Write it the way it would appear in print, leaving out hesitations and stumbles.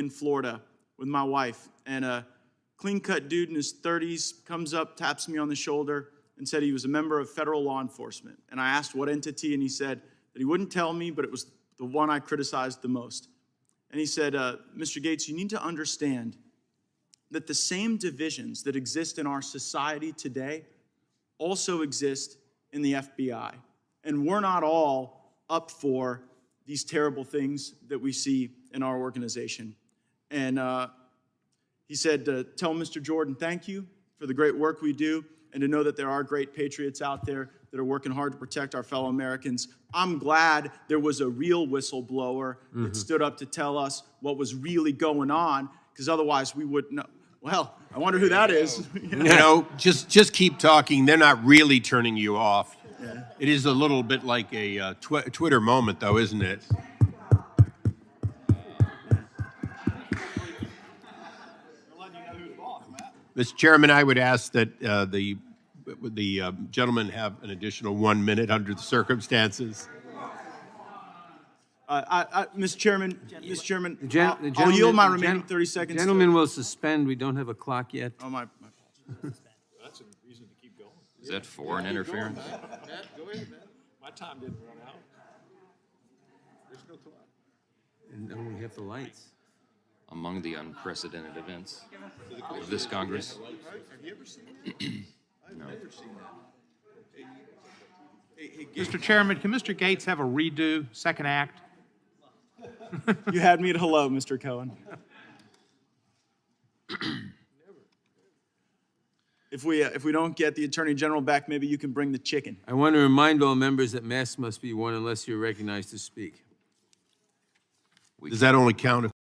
in Florida with my wife, and a clean-cut dude in his 30s comes up, taps me on the shoulder, and said he was a member of federal law enforcement. And I asked what entity, and he said that he wouldn't tell me, but it was the one I criticized the most. And he said, Mr. Gaetz, you need to understand that the same divisions that exist in our society today also exist in the FBI. And we're not all up for these terrible things that we see in our organization. And he said, tell Mr. Jordan thank you for the great work we do, and to know that there are great patriots out there that are working hard to protect our fellow Americans. I'm glad there was a real whistleblower that stood up to tell us what was really going on, because otherwise we wouldn't know. Well, I wonder who that is. You know, just keep talking. They're not really turning you off. Yeah. It is a little bit like a Twitter moment, though, isn't it? Mr. Chairman, I would ask that the gentleman have an additional 1 minute under the circumstances. Mr. Chairman, I'll yield my remaining 30 seconds. The gentleman will suspend. We don't have a clock yet. Oh, my That's a reason to keep going. Is that foreign interference? Go ahead, man. My time didn't run out. There's no clock. And then we have the lights. Among the unprecedented events of this Congress. Have you ever seen that? I've never seen that. Mr. Chairman, can Mr. Gaetz have a redo, second act? You had me at hello, Mr. Cohen. If we don't get the Attorney General back, maybe you can bring the chicken. I want to remind all members that masks must be worn unless you're recognized to speak. Does that only count if